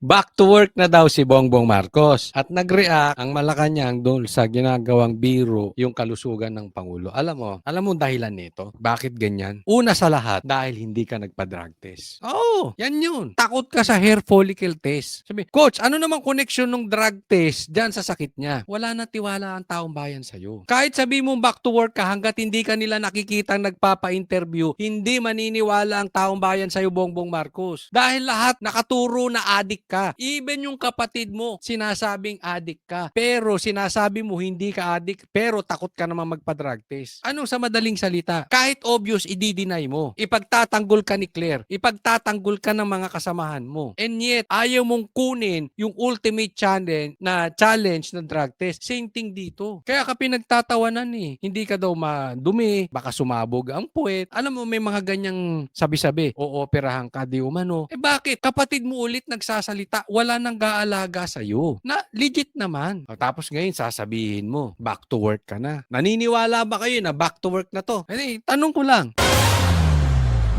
Back to work na daw si Bongbong Marcos at nag-react ang Malacanang doon sa ginagawang biro yung kalusugan ng Pangulo. Alam mo dahilan nito? Bakit ganyan? Una sa lahat, dahil hindi ka nagpa-drug test. Oo, yan yun. Takot ka sa hair follicle test. Sabi, Coach, ano namang connection ng drug test dyan sa sakit niya? Wala na tiwala ang taong bayan sa'yo. Kahit sabi mo back to work ka, hanggat hindi ka nila nakikita nagpapa-interview, hindi maniniwala ang taong bayan sa'yo, Bongbong Marcos. Dahil lahat nakaturo na addict ka. Even yung kapatid mo, sinasabing addict ka. Pero sinasabi mo hindi ka addict, pero takot ka naman magpa-drug test. Anong sa madaling salita? Kahit obvious, i-deny mo. Ipagtatanggol ka ni Claire. Ipagtatanggol ka ng mga kasamahan mo. And yet, ayaw mong kunin yung ultimate challenge ng drug test. Same thing dito. Kaya ka pinagtatawanan eh. Hindi ka daw madumi, baka sumabog ang puwet. Alam mo, may mga ganyang sabi-sabi. Ooperahan ka di umano. Eh bakit? Kapatid mo ulit nagsasalita, wala nang gaalaga sa'yo. Na legit naman. O, tapos ngayon sasabihin mo, back to work ka na. Naniniwala ba kayo na back to work na to? Eh, tanong ko lang.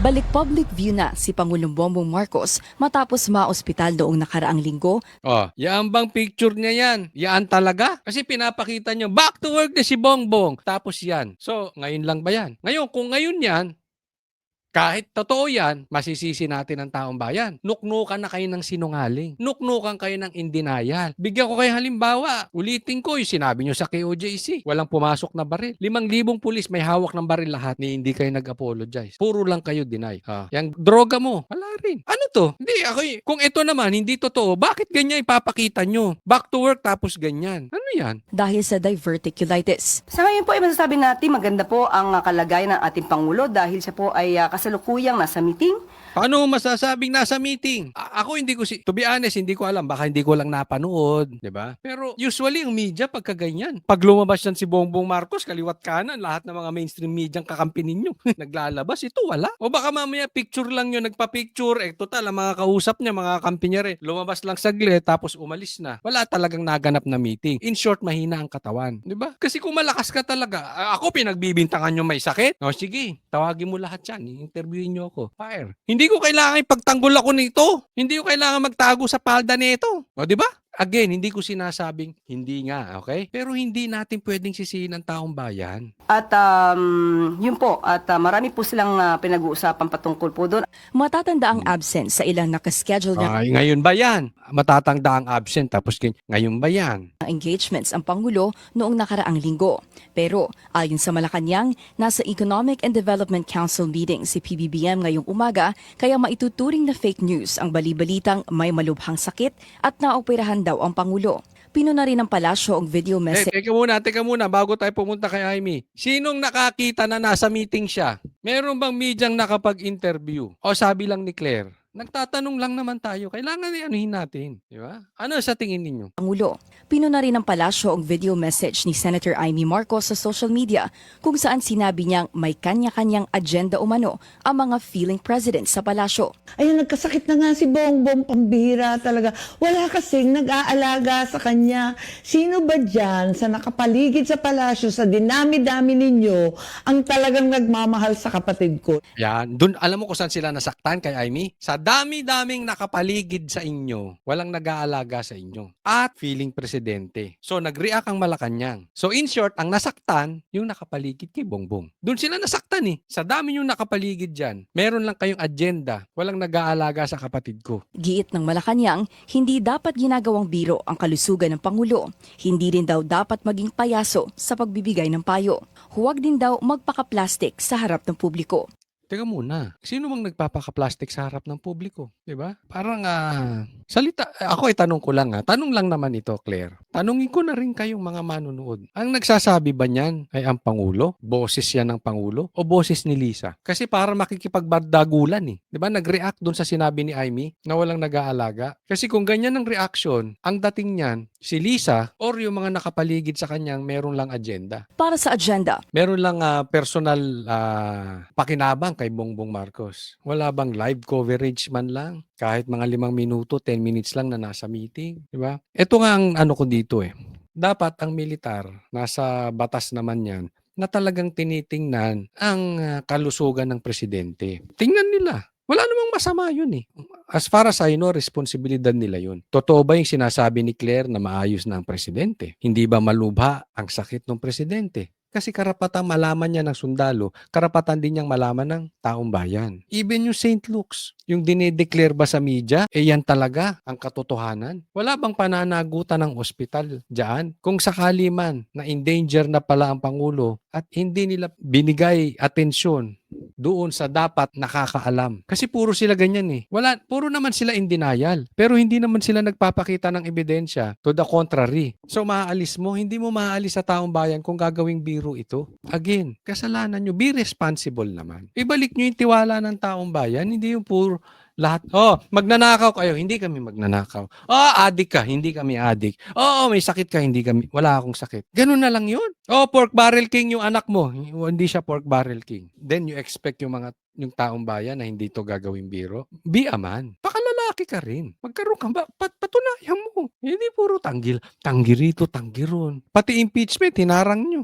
Balik public view na si Pangulong Bongbong Marcos matapos maospital noong nakaraang linggo. Yan bang picture niya yan? Yan talaga? Kasi pinapakita niyo, back to work na si Bongbong. Tapos yan. So, ngayon lang ba yan? Ngayon, kung ngayon yan, kahit totoo yan, masisisi natin ang taong bayan. Nuknukan na kayo ng sinungaling. Nuknukan kayo ng in denial. Bigyan ko kayo halimbawa. Ulitin ko yung sinabi nyo sa KOJC. Walang pumasok na baril. 5,000 pulis may hawak ng baril lahat ni hindi kayo nag-apologize. Puro lang kayo deny. Yang droga mo, wala rin. Ano to? Hindi, kung ito naman hindi totoo, bakit ganyan ipapakita nyo? Back to work tapos ganyan. Ano yan? Dahil sa diverticulitis. Sa ngayon po ay masasabi natin maganda po ang kalagayan ng ating Pangulo dahil siya po ay kasalukuyang nasa meeting. Paano masasabing nasa meeting? Ako hindi ko to be honest, hindi ko alam. Baka hindi ko lang napanood, 'di ba? Pero usually ang media pagka ganyan. Pag lumabas yan si Bongbong Marcos, kaliwat kanan, lahat ng mga mainstream media kakampi ninyo naglalabas. Ito wala. O baka mamaya picture lang yun, nagpa-picture. Total, ang mga kausap niya, mga kampi niya rin. Lumabas lang saglit, tapos umalis na. Wala talagang naganap na meeting. In short, mahina ang katawan. 'Di ba? Kasi kung malakas ka talaga, ako pinagbibintangan yung may sakit. O sige, tawagin mo lahat yan. I-interviewin niyo ako. Fire. Hindi ko kailangan ipagtanggol ako nito. Hindi ko kailangan magtago sa palda nito. O, di ba? Again, hindi ko sinasabing hindi nga, okay? Pero hindi natin pwedeng sisihin ang taong bayan. At yun po, at marami po silang pinag-uusapan patungkol po doon. Matatanda ang absence sa ilang nakaschedule na Ay, ngayon ba yan? Matatanda ang absent tapos ngayon ba yan? engagements ang Pangulo noong nakaraang linggo. Pero ayon sa Malacanang, nasa Economic and Development Council meeting si PBBM ngayong umaga kaya maituturing na fake news ang bali-balitang may malubhang sakit at naoperahan daw ang Pangulo. Pinuna rin ng palasyo ang video message. Teka muna, bago tayo pumunta kay Amy. Sinong nakakita na nasa meeting siya? Meron bang medyang nakapag-interview? O sabi lang ni Claire? Nagtatanong lang naman tayo. Kailangan i-anuhin natin. Di ba? Ano sa tingin ninyo? Pangulo. Pinuna rin ng palasyo ang video message ni Senator Amy Marcos sa social media kung saan sinabi niyang may kanya-kanyang agenda umano ang mga feeling president sa palasyo. Ayun, nagkasakit na nga si Bongbong, pambihira talaga. Wala kasing nag-aalaga sa kanya. Sino ba dyan sa nakapaligid sa palasyo, sa dinami-dami ninyo, ang talagang nagmamahal sa kapatid ko? Yan. Dun, alam mo kung saan sila nasaktan kay Amy? Sa dami-daming nakapaligid sa inyo, walang nag-aalaga sa inyo. At feeling presidente. So, nag-react ang Malacanang. So, in short, ang nasaktan, yung nakapaligid kay Bongbong. Doon sila nasaktan eh. Sa dami yung nakapaligid dyan, meron lang kayong agenda. Walang nag-aalaga sa kapatid ko. Giit ng Malacanang, hindi dapat ginagawang biro ang kalusugan ng Pangulo. Hindi rin daw dapat maging payaso sa pagbibigay ng payo. Huwag din daw magpaka-plastic sa harap ng publiko. Teka muna, sino bang nagpapaka-plastic sa harap ng publiko? Diba? Parang, ako tanong ko lang tanong lang naman ito, Claire. Tanungin ko na rin kayong mga manunood. Ang nagsasabi ba niyan ay ang Pangulo? Boses yan ng Pangulo? O boses ni Lisa? Kasi para makikipagbardagulan eh. Diba? Nag-react dun sa sinabi ni Amy na walang nag-aalaga. Kasi kung ganyan ang reaction, ang dating niyan, si Lisa or yung mga nakapaligid sa kanyang meron lang agenda. Para sa agenda, Meron lang personal pakinabang kay Bongbong Marcos. Wala bang live coverage man lang? Kahit mga 5 minuto, 10 minutes lang na nasa meeting. Di ba? Ito nga ang ano ko dito eh. Dapat ang militar, nasa batas naman yan, na talagang tinitingnan ang kalusugan ng presidente. Tingnan nila. Wala namang masama yun eh. As far as I know, responsibilidad nila yun. Totoo ba yung sinasabi ni Claire na maayos na ang presidente? Hindi ba malubha ang sakit ng presidente? Kasi karapatang malaman niya ng sundalo, karapatan din niyang malaman ng taong bayan. Even yung St. Luke's, yung dinedeclare ba sa media, yan talaga ang katotohanan? Wala bang pananagutan ng ospital diyan? Kung sakali man na in danger na pala ang Pangulo at hindi nila binigay atensyon doon sa dapat nakakaalam. Kasi puro sila ganyan eh. Puro naman sila in denial. Pero hindi naman sila nagpapakita ng ebidensya. To the contrary. So maaalis mo, hindi mo maaalis sa taong bayan kung gagawing biro ito. Again, kasalanan nyo. Be responsible naman. Ibalik nyo yung tiwala ng taong bayan. Hindi yung puro lahat. Oh, magnanakaw kayo. Hindi kami magnanakaw. Oh, adik ka. Hindi kami adik. Oo, may sakit ka. Hindi kami. Wala akong sakit. Ganun na lang yun. Oh, pork barrel king yung anak mo. Hindi siya pork barrel king. Then you expect yung taong bayan na hindi to gagawing biro. Be a man. Pakalalaki ka rin. Magkaroon ka ba? Patunayan mo. Hindi puro tanggil. Tanggi rito, tanggi ron. Pati impeachment, hinarang nyo.